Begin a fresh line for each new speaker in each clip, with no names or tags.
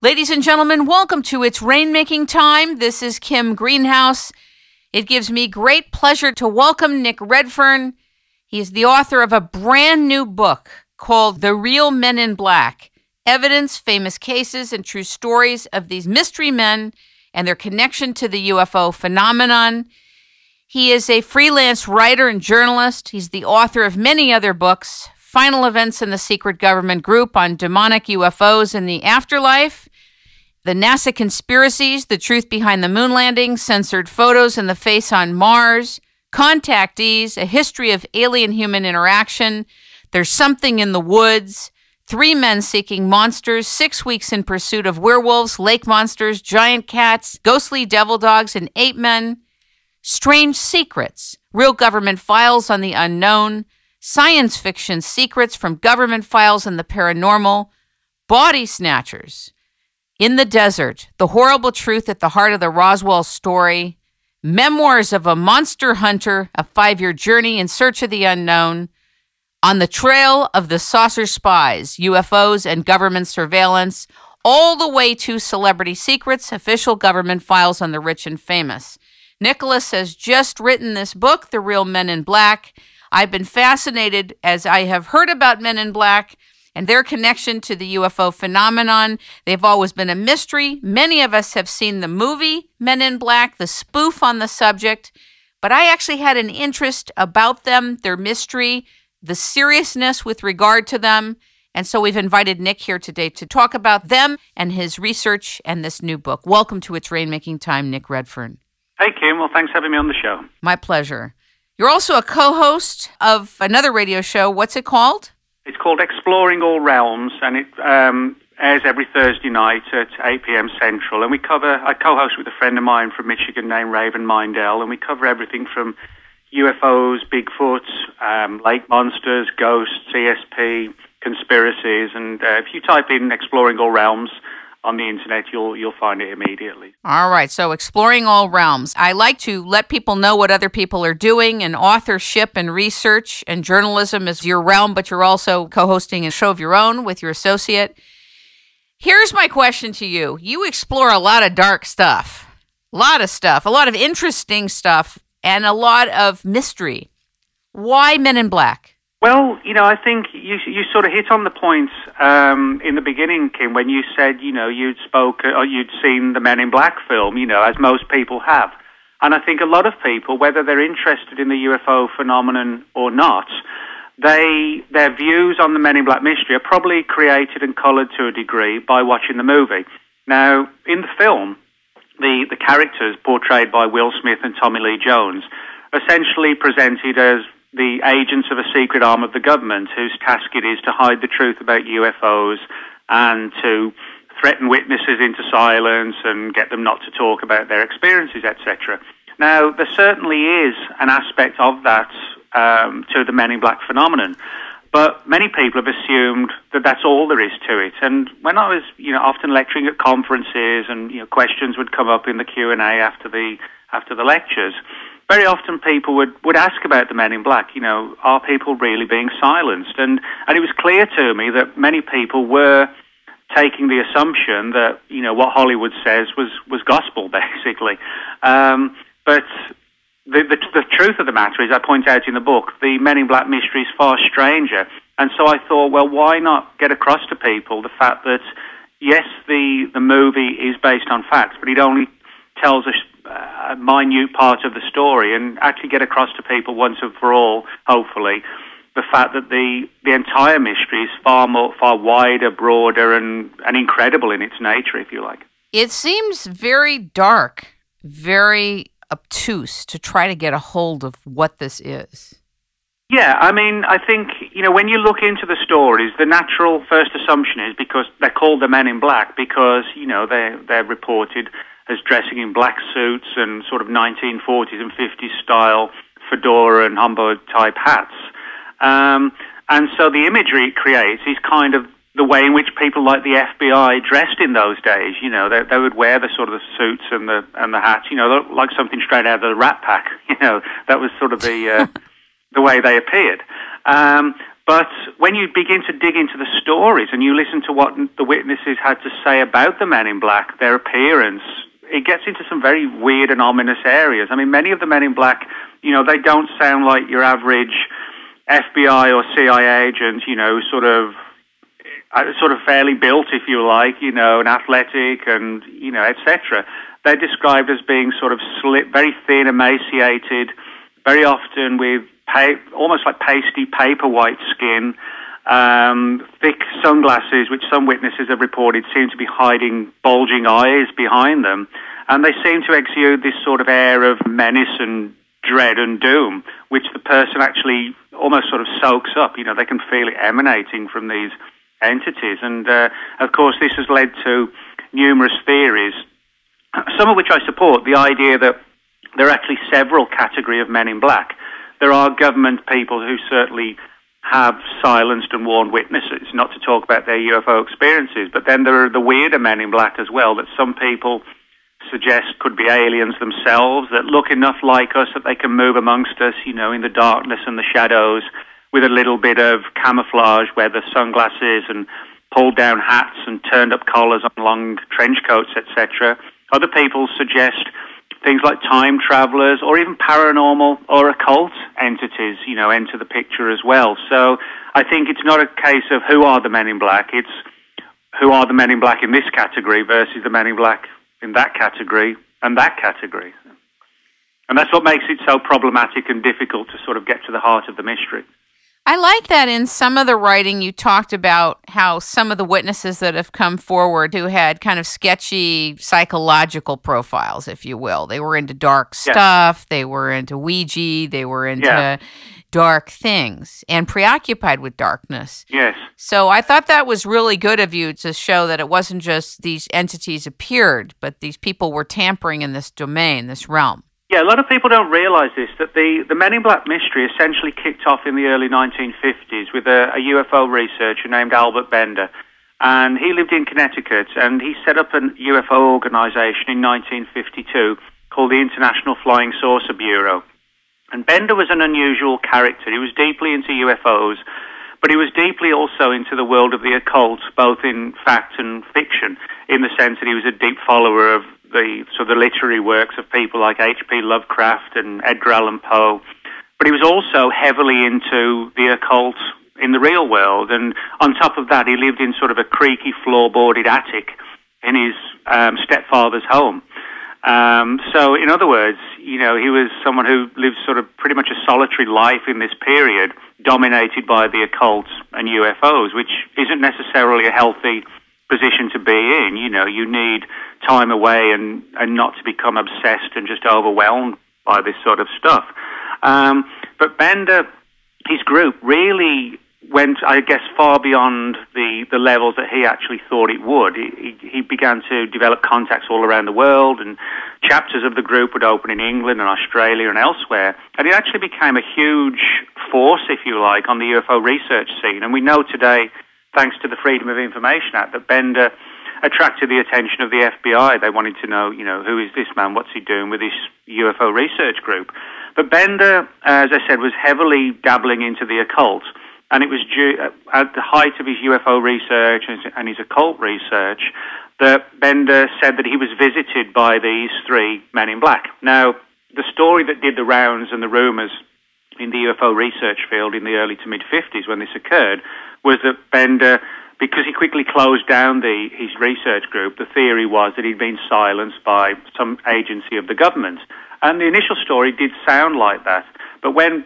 Ladies and gentlemen, welcome to It's Rainmaking Time. This is Kim Greenhouse. It gives me great pleasure to welcome Nick Redfern. He is the author of a brand new book called The Real Men in Black: Evidence, Famous Cases, and True Stories of These Mystery Men and Their Connection to the UFO Phenomenon. He is a freelance writer and journalist. He's the author of many other books: Final Events in the Secret Government Group on Demonic UFOs in the Afterlife, The NASA Conspiracies, The Truth Behind the Moon Landing, Censored Photos in the Face on Mars, Contactees, A History of Alien-Human Interaction, There's Something in the Woods, 3 Men Seeking Monsters, 6 Weeks in Pursuit of Werewolves, Lake Monsters, Giant Cats, Ghostly Devil Dogs, and Ape Men, Strange Secrets, Real Government Files on the Unknown, Science Fiction Secrets from Government Files and the Paranormal, Body Snatchers, In the Desert, The Horrible Truth at the Heart of the Roswell Story, Memoirs of a Monster Hunter, A 5-Year Journey in Search of the Unknown, On the Trail of the Saucer Spies, UFOs and Government Surveillance, all the way to Celebrity Secrets, Official Government Files on the Rich and Famous. Nicholas has just written this book, The Real Men in Black. I've been fascinated as I have heard about Men in Black and their connection to the UFO phenomenon. They've always been a mystery. Many of us have seen the movie Men in Black, the spoof on the subject, but I actually had an interest about them, their mystery, the seriousness with regard to them. And so we've invited Nick here today to talk about them and his research and this new book. Welcome to It's Rainmaking Time, Nick Redfern.
Hey, Kim. Well, thanks for having me on the show.
My pleasure. You're also a co-host of another radio show. What's it called?
It's called Exploring All Realms, and it airs every Thursday night at 8 p.m. Central. And I co-host with a friend of mine from Michigan named Raven Mindell, and we cover everything from UFOs, Bigfoot, lake monsters, ghosts, ESP, conspiracies. And if you type in Exploring All Realms on the internet, you'll find it immediately.
All right, so Exploring All Realms. I like to let people know what other people are doing, and authorship and research and journalism is your realm, but you're also co-hosting a show of your own with your associate. Here's my question to you. You explore a lot of dark stuff, a lot of interesting stuff, and a lot of mystery. Why Men in Black?
Well, I think you sort of hit on the point in the beginning, Kim, when you said, you'd seen the Men in Black film, as most people have. And I think a lot of people, whether they're interested in the UFO phenomenon or not, their views on the Men in Black mystery are probably created and colored to a degree by watching the movie. Now, in the film, the characters portrayed by Will Smith and Tommy Lee Jones are essentially presented as the agents of a secret arm of the government whose task it is to hide the truth about UFOs and to threaten witnesses into silence and get them not to talk about their experiences, etc. Now, there certainly is an aspect of that to the Men in Black phenomenon, but many people have assumed that that's all there is to it. And when I was, often lecturing at conferences and, questions would come up in the Q&A after the lectures, very often people would ask about the Men in Black, are people really being silenced? And it was clear to me that many people were taking the assumption that, what Hollywood says was gospel, basically. But the truth of the matter is, I point out in the book, the Men in Black mystery is far stranger. And so I thought, well, why not get across to people the fact that, yes, the movie is based on facts, but it only tells us a minute part of the story, and actually get across to people once and for all, hopefully, the fact that the entire mystery is far wider, broader, and incredible in its nature, if you like. It
seems very dark, very obtuse to try to get a hold of what this is.
Yeah, I think, when you look into the stories, the natural first assumption is because they're called the Men in Black because, they're reported as dressing in black suits and sort of 1940s and 50s style fedora and Homburg type hats. And so the imagery it creates is kind of the way in which people like the FBI dressed in those days. They would wear the sort of the suits and the hats, like something straight out of the Rat Pack. That was sort of the way they appeared. But when you begin to dig into the stories and you listen to what the witnesses had to say about the Men in Black, their appearance, it gets into some very weird and ominous areas. I mean, many of the Men in Black, they don't sound like your average FBI or CIA agent, sort of fairly built, if you like, and athletic and, etc. They're described as being sort of very thin, emaciated, very often with almost like pasty paper white skin, thick sunglasses, which some witnesses have reported seem to be hiding bulging eyes behind them. And they seem to exude this sort of air of menace and dread and doom, which the person actually almost sort of soaks up. They can feel it emanating from these entities. And, of course, this has led to numerous theories, some of which I support, the idea that there are actually several categories of Men in Black. There are government people who certainly have silenced and warned witnesses not to talk about their UFO experiences, but then there are the weirder Men in Black as well that some people suggest could be aliens themselves, that look enough like us that they can move amongst us, in the darkness and the shadows with a little bit of camouflage, wear the sunglasses and pulled down hats and turned up collars on long trench coats, etc. Other people suggest things like time travelers or even paranormal or occult entities, enter the picture as well. So I think it's not a case of who are the Men in Black, it's who are the Men in Black in this category versus the Men in Black in that category and that category. And that's what makes it so problematic and difficult to sort of get to the heart of the mystery.
I like that in some of the writing you talked about how some of the witnesses that have come forward who had kind of sketchy psychological profiles, if you will. They were into dark stuff, they were into Ouija, they were into dark things and preoccupied with darkness.
Yes.
So I thought that was really good of you to show that it wasn't just these entities appeared, but these people were tampering in this domain, this realm.
Yeah, a lot of people don't realize this, that the Men in Black mystery essentially kicked off in the early 1950s with a UFO researcher named Albert Bender. And he lived in Connecticut, and he set up a UFO organization in 1952 called the International Flying Saucer Bureau. And Bender was an unusual character. He was deeply into UFOs, but he was deeply also into the world of the occult, both in fact and fiction, in the sense that he was a deep follower of the literary works of people like H.P. Lovecraft and Edgar Allan Poe. But he was also heavily into the occult in the real world. And on top of that, he lived in sort of a creaky, floorboarded attic in his stepfather's home. So, in other words, he was someone who lived sort of pretty much a solitary life in this period, dominated by the occult and UFOs, which isn't necessarily a healthy position to be in. You need time away and not to become obsessed and just overwhelmed by this sort of stuff. But Bender, his group, really went, I guess, far beyond the levels that he actually thought it would. He began to develop contacts all around the world, and chapters of the group would open in England and Australia and elsewhere. And it actually became a huge force, if you like, on the UFO research scene. And we know today, thanks to the Freedom of Information Act, that Bender attracted the attention of the FBI. They wanted to know, who is this man? What's he doing with this UFO research group? But Bender, as I said, was heavily dabbling into the occult. And it was at the height of his UFO research and his occult research that Bender said that he was visited by these three Men in Black. Now, the story that did the rounds and the rumors in the UFO research field in the early to mid-50s when this occurred was that Bender, because he quickly closed down his research group, the theory was that he'd been silenced by some agency of the government. And the initial story did sound like that. But when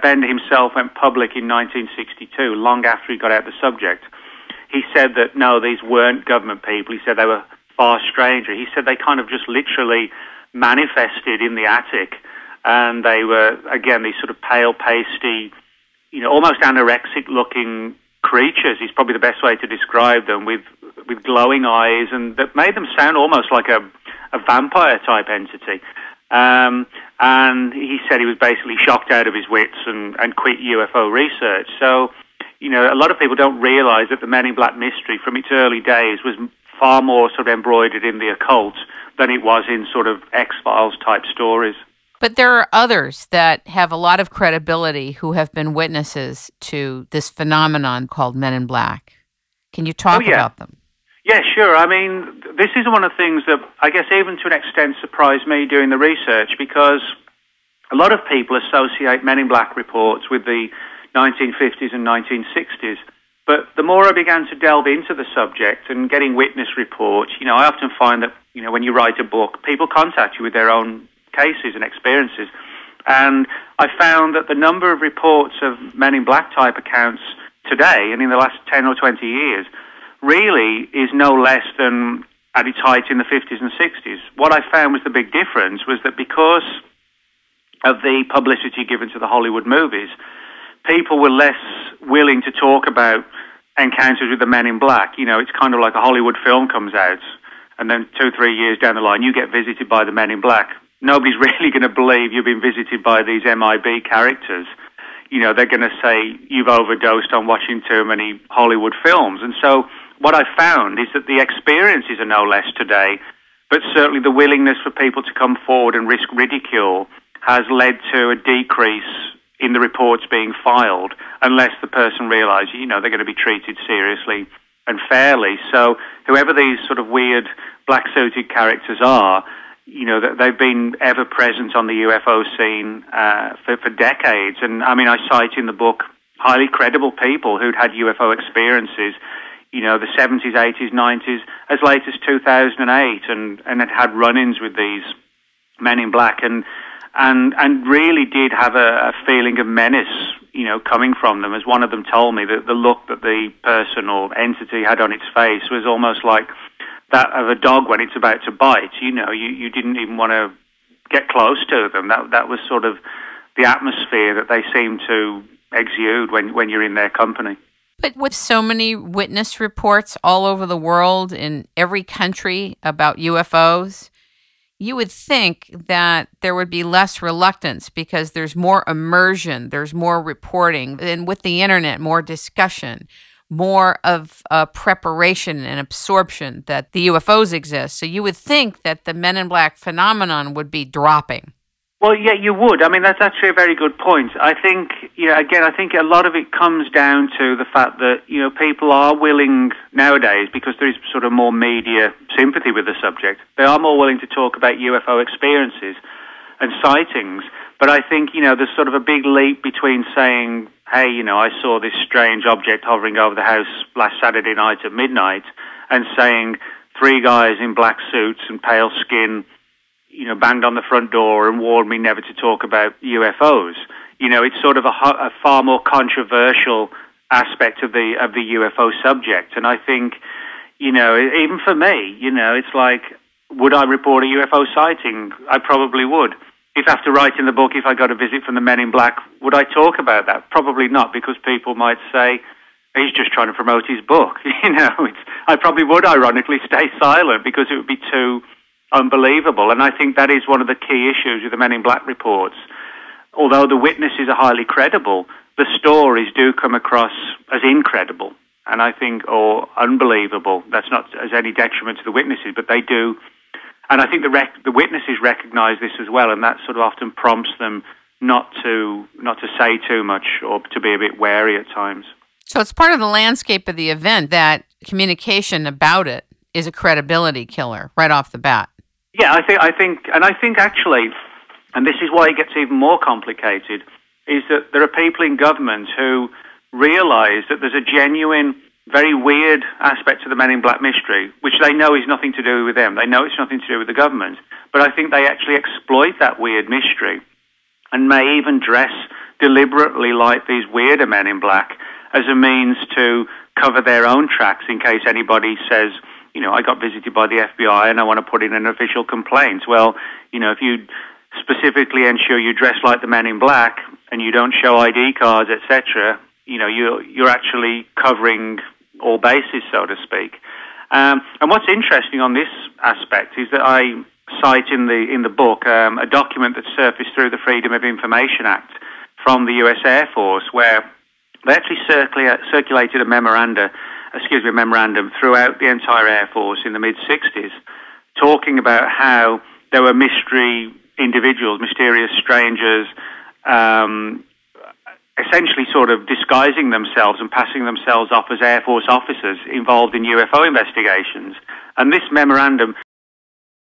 Bender himself went public in 1962, long after he got out the subject, he said that, no, these weren't government people. He said they were far stranger. He said they kind of just literally manifested in the attic. And they were, again, these sort of pale, pasty, almost anorexic-looking creatures is probably the best way to describe them, with glowing eyes, and that made them sound almost like a vampire-type entity. And he said he was basically shocked out of his wits and quit UFO research. So, a lot of people don't realize that the Men in Black mystery from its early days was far more sort of embroidered in the occult than it was in sort of X-Files type stories.
But there are others that have a lot of credibility who have been witnesses to this phenomenon called Men in Black. Can you talk about them?
Yeah, sure. I mean, this is one of the things that I guess even to an extent surprised me doing the research, because a lot of people associate Men in Black reports with the 1950s and 1960s. But the more I began to delve into the subject and getting witness reports, I often find that, when you write a book, people contact you with their own cases and experiences. And I found that the number of reports of Men in Black type accounts today and in the last 10 or 20 years really is no less than at its height in the 50s and 60s. What I found was the big difference was that because of the publicity given to the Hollywood movies, people were less willing to talk about encounters with the Men in Black. It's kind of like a Hollywood film comes out, and then 2-3 years down the line, you get visited by the Men in Black. Nobody's really going to believe you've been visited by these MIB characters. They're going to say you've overdosed on watching too many Hollywood films. And so what I found is that the experiences are no less today, but certainly the willingness for people to come forward and risk ridicule has led to a decrease in the reports being filed, unless the person realizes, they're going to be treated seriously and fairly. So whoever these sort of weird black-suited characters are, they've been ever present on the UFO scene for decades. And I mean, I cite in the book highly credible people who'd had UFO experiences, the 70s, 80s, 90s, as late as 2008, and had run-ins with these Men in Black, and really did have a feeling of menace, coming from them. As one of them told me, that the look that the person or entity had on its face was almost like that of a dog when it's about to bite. You didn't even want to get close to them. That was sort of the atmosphere that they seem to exude when you're in their company.
But with so many witness reports all over the world in every country about UFOs, you would think that there would be less reluctance because there's more immersion, there's more reporting, and with the internet, more discussion, more of preparation and absorption that the UFOs exist. So you would think that the Men in Black phenomenon would be dropping.
Well, yeah, you would. I mean, that's actually a very good point. I think, again, I think a lot of it comes down to the fact that, people are willing nowadays, because there is sort of more media sympathy with the subject, they are more willing to talk about UFO experiences and sightings. But I think, there's sort of a big leap between saying, hey, I saw this strange object hovering over the house last Saturday night at midnight, and saying 3 guys in black suits and pale skin banged on the front door and warned me never to talk about UFOs. It's sort of a far more controversial aspect of the UFO subject. And I think, even for me, it's like, would I report a UFO sighting? I probably would. If after writing the book, if I got a visit from the Men in Black, would I talk about that? Probably not, because people might say, he's just trying to promote his book. I probably would, ironically, stay silent, because it would be too unbelievable. And I think that is one of the key issues with the Men in Black reports. Although the witnesses are highly credible, the stories do come across as incredible, and I think, or unbelievable. That's not as any detriment to the witnesses, but they do. And I think the witnesses recognize this as well, and that sort of often prompts them not to say too much, or to be a bit wary at times.
So it's part of the landscape of the event that communication about it is a credibility killer right off the bat.
Yeah, I think actually, and this is why it gets even more complicated, is that there are people in government who realize that there's a genuine, very weird aspect to the Men in Black mystery, which they know is nothing to do with them. They know it's nothing to do with the government, but I think they actually exploit that weird mystery and may even dress deliberately like these weirder Men in Black as a means to cover their own tracks in case anybody says, I got visited by the FBI and I want to put in an official complaint. Well, if you specifically ensure you dress like the Men in Black and you don't show ID cards, etc., you're actually covering all bases, so to speak. And what's interesting on this aspect is that I cite in the book a document that surfaced through the Freedom of Information Act from the U.S. Air Force, where they actually circulated a memorandum throughout the entire Air Force in the mid-'60s, talking about how there were mystery individuals, mysterious strangers, essentially sort of disguising themselves and passing themselves off as Air Force officers involved in UFO investigations. And this memorandum